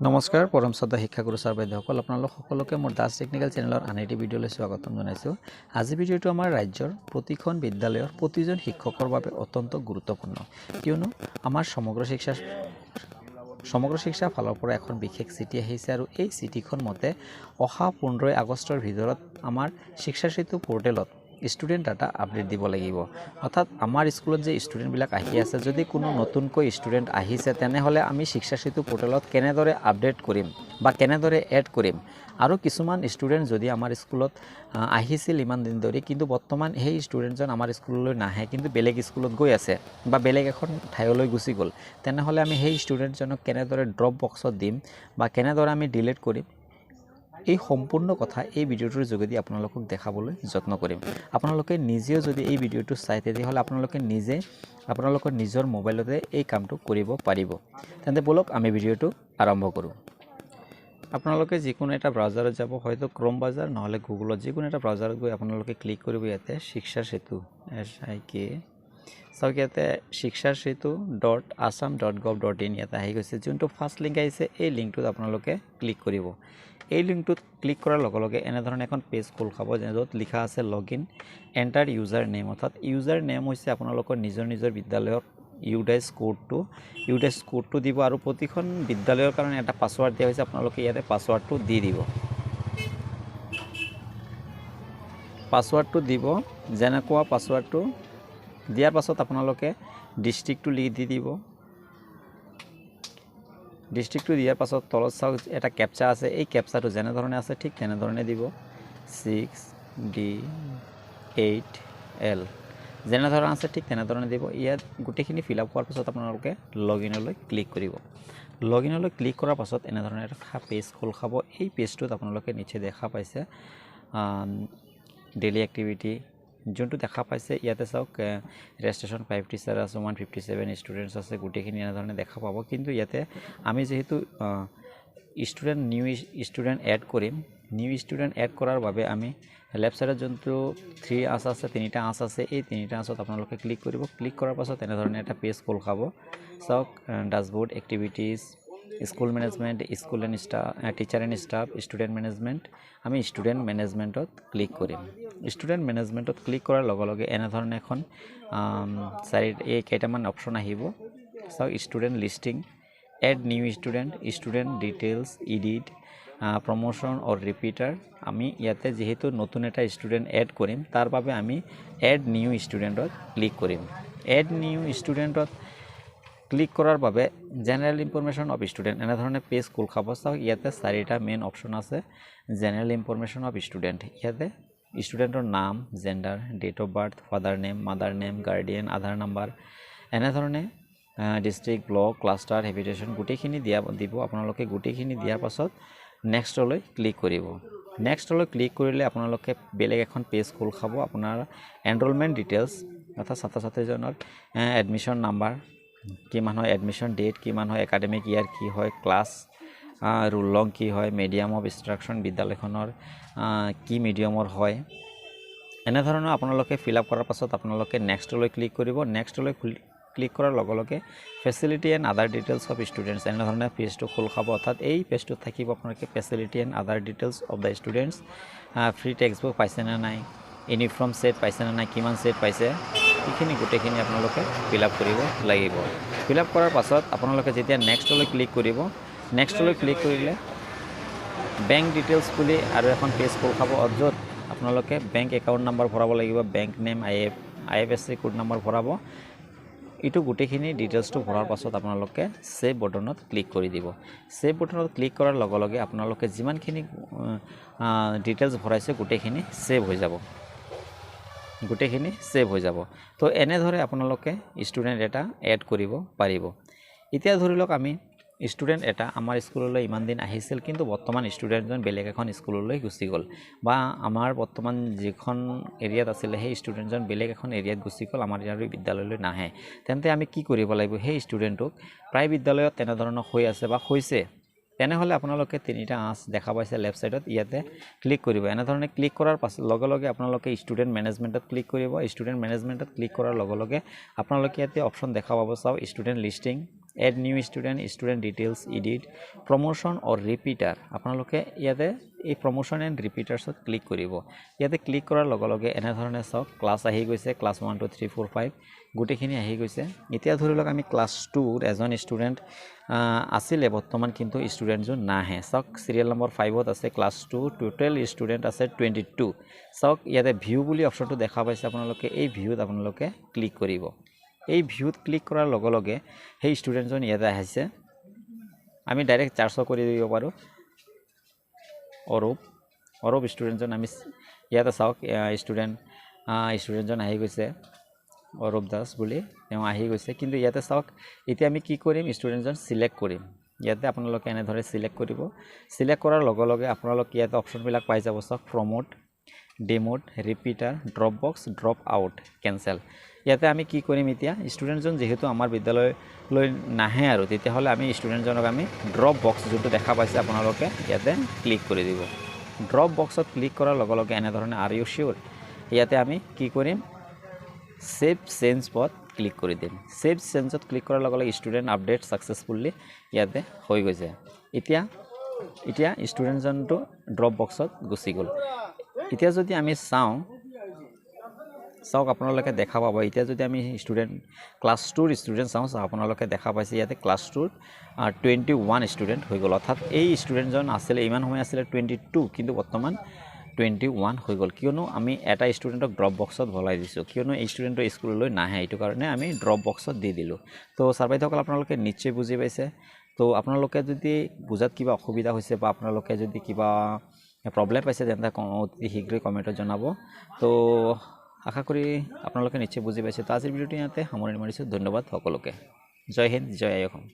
নমস্কাৰ পৰম শ্ৰদ্ধা শিক্ষাগুৰু ছাৰ বাইদেউসকল আপোনালোক সকলোকে মোৰ দাস টেকনিকেল চেনেলৰ আন এটি ভিডিঅ'লৈ স্বাগতম জনাইছোঁ। আজি ভিডিঅ'টো আমাৰ ৰাজ্যৰ প্ৰতিখন বিদ্যালয়ৰ প্ৰতিজন শিক্ষকৰ বাবে অত্যন্ত গুৰুত্বপূৰ্ণ, কিয়নো আমাৰ সমগ্ৰ শিক্ষা ফালৰ পৰা এখন বিশেষ চিঠি আহিছে আৰু এই চিঠিখন মতে অহা 15 আগষ্টৰ ভিতৰত আমাৰ শিক্ষা সেতু পোৰ্টেলত ষ্টুডেণ্ট ডাটা আপডেট দিব লাগিব। অৰ্থাৎ আমাৰ স্কুলত যে ষ্টুডেণ্টবিলাক আহি আছে, যদি কোনো নতুনকৈ ষ্টুডেণ্ট আহিছে তেনেহ'লে আমি শিক্ষা সেতু পোৰ্টেলত কেনেদৰে আপডেট কৰিম বা কেনেদৰে এড কৰিম, আৰু কিছুমান ষ্টুডেণ্ট যদি আমাৰ স্কুলত আহিছিল ইমান দিন ধৰি কিন্তু বৰ্তমান সেই ষ্টুডেণ্টজন আমাৰ স্কুললৈ নাহে কিন্তু বেলেগ স্কুলত গৈ আছে বা বেলেগ এখন ঠাইলৈ গুচি গ'ল, তেনেহ'লে আমি সেই ষ্টুডেণ্টজনক কেনেদৰে ড্ৰপ বক্সত দিম বা কেনেদৰে আমি ডিলিট কৰিম, এই সম্পূৰ্ণ কথা এই ভিডিঅ'টোৰ যোগেদি আপোনালোকক দেখাবলৈ যত্ন কৰিম। আপোনালোকে নিজেও যদি এই ভিডিঅ'টো চাই তেতিয়াহ'লে আপোনালোকে নিজে আপোনালোকৰ নিজৰ মোবাইলতে এই কামটো কৰিব পাৰিব। তেন্তে বলক আমি ভিডিঅ'টো আৰম্ভ কৰোঁ। আপোনালোকে যিকোনো এটা ব্ৰাউজাৰত যাব, হয়তো ক্ৰম ব্ৰাউজাৰ নহ'লে গুগলত, যিকোনো এটা ব্ৰাউজাৰত গৈ আপোনালোকে ক্লিক কৰিব ইয়াতে শিক্ষা সেতু SIK, চাওক ইয়াতে sikshasetu.assam.gov.in ইয়াতে আহি গৈছে। যোনটো ফাৰ্ষ্ট লিংক আহিছে এই লিংকটোত আপোনালোকে ক্লিক কৰিব। এই লিংকটোত ক্লিক কৰাৰ লগে লগে এনেধৰণে এখন পেজ খোল খাব য'ত লিখা আছে লগইন, এণ্টাৰ ইউজাৰ নেম। অৰ্থাৎ ইউজাৰ নেম হৈছে আপোনালোকৰ নিজৰ বিদ্যালয়ৰ ইউডাইছ কোডটো দিব, আৰু প্ৰতিখন বিদ্যালয়ৰ কাৰণে এটা পাছৱাৰ্ড দিয়া হৈছে। আপোনালোকে ইয়াতে পাছৱাৰ্ডটো দি দিব। পাছৱাৰ্ডটো দিব, যেনেকুৱা পাছৱাৰ্ডটো দিয়াৰ পাছত আপোনালোকে ডিষ্ট্ৰিক্টটো দি দিব। ডিষ্ট্ৰিক্টটো দিয়াৰ পাছত তলত চাওক এটা কেপচা আছে, এই কেপচাটো যেনেধৰণে আছে ঠিক তেনেধৰণে দিব। 6D8L যেনেধৰণে আছে ঠিক তেনেধৰণে দিব। ইয়াত গোটেইখিনি ফিল আপ হোৱাৰ পাছত আপোনালোকে লগইনলৈ ক্লিক কৰিব। লগইনলৈ ক্লিক কৰাৰ পাছত এনেধৰণে এটা পেজ খোল খাব। এই পেজটোত আপোনালোকে নিচে দেখা পাইছে ডেইলি এক্টিভিটি, যোনটো দেখা পাইছে ইয়াতে চাওক ৰেজিষ্ট্ৰেশ্যন 5 টিচাৰ আছে, 157 ষ্টুডেণ্টছ আছে, গোটেইখিনি এনেধৰণে দেখা পাব। কিন্তু ইয়াতে আমি যিহেতু নিউ ষ্টুডেণ্ট এড কৰিম, নিউ ষ্টুডেণ্ট এড কৰাৰ বাবে আমি লেফ্ট ছাইডত যোনটো 3 আঁচ আছে, 3টা আঁচ আছে, এই 3টা আঁচত আপোনালোকে ক্লিক কৰিব। ক্লিক কৰাৰ পাছত এনেধৰণে এটা পেজ খোল খাব। চাওক dashboard, activities, school management, school and staff, teacher and staff, student management. আমি ষ্টুডেণ্ট মেনেজমেণ্টত ক্লিক কৰিম। ষ্টুডেণ্ট মেনেজমেণ্টত ক্লিক কৰাৰ লগে লগে এনেধৰণে এখন এই কেইটামান অপশ্যন আহিব। চাওক student listing, add new student, student details, edit, promotion or repeater. আমি ইয়াতে যিহেতু নতুন এটা ষ্টুডেণ্ট এড কৰিম তাৰ বাবে আমি এড নিউ ষ্টুডেণ্টত ক্লিক কৰিম। এড নিউ ষ্টুডেণ্টত ক্লিক কৰাৰ বাবে জেনেৰেল ইনফৰমেশ্যন অফ ষ্টুডেণ্ট এনেধৰণে পেজ খোল খাব। চাওক ইয়াতে 4টা মেইন অপশ্যন আছে। জেনেৰেল ইনফৰমেশ্যন অফ ষ্টুডেণ্ট, ইয়াতে ষ্টুডেণ্টৰ নাম, gender, date of birth, father name, mother name, guardian, Aadhaar number, এনেধৰণে ডিষ্ট্ৰিক্ট, ব্লক, ক্লাষ্টাৰ, হেবিটেশ্যন গোটেইখিনি দিব। আপোনালোকে গোটেইখিনি দিয়াৰ পাছত নেক্সটলৈ ক্লিক কৰিব। নেক্সটলৈ ক্লিক কৰিলে আপোনালোকে বেলেগ এখন পেজ খোল খাব। আপোনাৰ এনৰলমেণ্ট ডিটেইলছ, অৰ্থাৎ ছাত্ৰ ছাত্ৰীজনৰ এডমিশ্যন নাম্বাৰ, কিমান হয়, এডমিশ্যন ডেট কিমান হয়, একাডেমিক ইয়াৰ কি হয়, ক্লাছ ৰোল লং কি হয়, মিডিয়াম অফ ইনষ্ট্ৰাকশ্যন বিদ্যালয়খনৰ কি মিডিয়ামৰ হয়, এনেধৰণৰ আপোনালোকে ফিল আপ কৰাৰ পাছত আপোনালোকে নেক্সটলৈ ক্লিক কৰিব। নেক্সটলৈ ক্লিক কৰাৰ লগে লগে facility and other details of students এনেধৰণে পেজটো খোল খাব। অৰ্থাৎ এই পেজটোত থাকিব আপোনালোকে facility and other details of the students, free text book পাইছেনে নাই, ইউনিফৰ্ম ছেট পাইছেনে নাই, কিমান ছেট পাইছে, এইখিনি গোটেইখিনি আপোনালোকে ফিল আপ কৰিব লাগিব। ফিল আপ কৰাৰ পাছত আপোনালোকে যেতিয়া নেক্সটলৈ ক্লিক কৰিব, নেক্সটলৈ ক্লিক কৰিলে বেংক ডিটেইলছ বুলি আৰু এখন পেজ খোল খাব, য'ত আপোনালোকে বেংক একাউণ্ট নাম্বাৰ ভৰাব লাগিব, bank name, IFSC code number ভৰাব। এইটো গোটেইখিনি ডিটেইলছটো ভৰাৰ পাছত আপোনালোকে ছেভ বটনত ক্লিক কৰি দিব। ছেভ বটনত ক্লিক কৰাৰ লগে লগে আপোনালোকে যিমানখিনি ডিটেইলছ ভৰাইছে গোটেইখিনি ছেভ হৈ যাব। তো এনেদৰে আপোনালোকে ষ্টুডেণ্ট এটা এড কৰিব পাৰিব। এতিয়া ধৰি লওক আমি ষ্টুডেণ্ট এটা আমাৰ স্কুললৈ ইমান দিন আহিছিল কিন্তু বৰ্তমান ষ্টুডেণ্টজন বেলেগ এখন স্কুললৈ গুচি গ'ল, বা আমাৰ বৰ্তমান যিখন এৰিয়াত আছিলে সেই ষ্টুডেণ্টজন বেলেগ এখন এৰিয়াত গুচি গ'ল, আমাৰ ইয়াৰ বিদ্যালয়লৈ নাহে। তেন্তে আমি কি কৰিব লাগিব, সেই ষ্টুডেণ্টটোক প্ৰায় বিদ্যালয়ত তেনেধৰণৰ হৈ আছে বা হৈছে, তেনেহ'লে আপোনালোকে 3টা আঁচ দেখা পাইছে লেফ্ট ছাইডত, ইয়াতে ক্লিক কৰিব। এনেধৰণে ক্লিক কৰাৰ পাছত লগে লগে আপোনালোকে ষ্টুডেণ্ট মেনেজমেণ্টত ক্লিক কৰিব। ষ্টুডেণ্ট মেনেজমেণ্টত ক্লিক কৰাৰ লগে লগে আপোনালোকে ইয়াতে অপশ্যন দেখা পাব। চাওক student listing, add new student student details edit promotion or repeater আপোনালোকে ইয়াতে এই প্ৰমোশ্যন এণ্ড ৰিপিটাৰ্ছত ক্লিক কৰিব ইয়াতে ক্লিক কৰাৰ লগে লগে এনেধৰণে চাওক ক্লাছ আহি গৈছে ক্লাছ 1 2 3 4 5 গোটেইখিনি আহি গৈছে এতিয়া ধৰি লওক আমি ক্লাছ 2 এজন ষ্টুডেণ্ট আছিলে বৰ্তমান কিন্তু ষ্টুডেণ্টজন নাহে চাওক সিৰিয়েল নম্বৰ 5ত আছে ক্লাছ 2 টোটেল ষ্টুডেণ্ট আছে 22 চাওক ইয়াতে ভিউ বুলি অপশ্যনটো দেখা পাইছে আপোনালোকে এই ভিউত আপোনালোকে ক্লিক কৰিব এই ভিউত ক্লিক কৰাৰ লগে লগে সেই ষ্টুডেণ্টজন ইয়াতে আহিছে আমি ডাইৰেক্ট চাৰ্চ কৰি দিব পাৰোঁ অৰূপ ষ্টুডেণ্টজন আমি ইয়াতে চাওক ষ্টুডেণ্টজন আহি গৈছে অৰূপ দাস বুলি তেওঁ আহি গৈছে কিন্তু ইয়াতে চাওক এতিয়া আমি কি কৰিম ষ্টুডেণ্টজন সিলেক্ট কৰিম ইয়াতে আপোনালোকে এনেদৰে সিলেক্ট কৰিব সিলেক্ট কৰাৰ লগে লগে আপোনালোকে ইয়াতে অপশ্যনবিলাক পাই যাব চাওক promote demote repeater drop box drop out cancel ইয়াতে আমি কি কৰিম এতিয়া ষ্টুডেণ্টজন যেহেতু আমাৰ বিদ্যালয়লৈ নাহে আৰু তেতিয়াহ'লে আমি ষ্টুডেণ্টজনক আমি ড্ৰপ বক্স যোনটো দেখা পাইছে আপোনালোকে ইয়াতে ক্লিক কৰি দিব ড্ৰপ বক্সত ক্লিক কৰাৰ লগে লগে এনেধৰণে আৰ ইউ শিওৰ ইয়াতে আমি কি কৰিম সেভ চেঞ্জ পত ক্লিক কৰি দিম সেভ চেঞ্জত ক্লিক কৰাৰ লগে লগে ষ্টুডেণ্ট আপডেট সাকসেসফুলি ইয়াতে হৈ গৈছে এতিয়া ষ্টুডেণ্টজনটো ড্ৰপ বক্সত গুচি গ'ল এতিয়া যদি আমি চাওক আপোনালোকে দেখা পাব এতিয়া যদি আমি ষ্টুডেণ্ট ক্লাছ 2ৰ ষ্টুডেণ্ট চাওঁ আপোনালোকে দেখা পাইছে ইয়াতে ক্লাছ 2ৰ 21 ষ্টুডেণ্ট হৈ গ'ল অৰ্থাৎ এই ষ্টুডেণ্টজন আছিলে ইমান সময় আছিলে 22 কিন্তু বৰ্তমান 21 হৈ গ'ল কিয়নো আমি এটা ষ্টুডেণ্টক ড্ৰপ বক্সত ভৰাই দিছোঁ কিয়নো এই ষ্টুডেণ্টটো স্কুললৈ নাহে এইটো কাৰণে আমি ড্ৰপ বক্সত দি দিলোঁ তো ছাৰ বাইদেউসকল আপোনালোকে নিশ্চয় বুজি পাইছে তো আপোনালোকে যদি বুজাত কিবা অসুবিধা হৈছে বা আপোনালোকে যদি কিবা প্ৰব্লেম পাইছে তেন্তে অতি শীঘ্ৰেই কমেণ্টত জনাব তো আশা কৰি আপোনালোকে নিশ্চয় বুজি পাইছে তো আজিৰ ভিডিঅ'টো ইয়াতে সামৰণি মাৰিছোঁ ধন্যবাদ সকলোকে জয় হিন্দ জয় অসম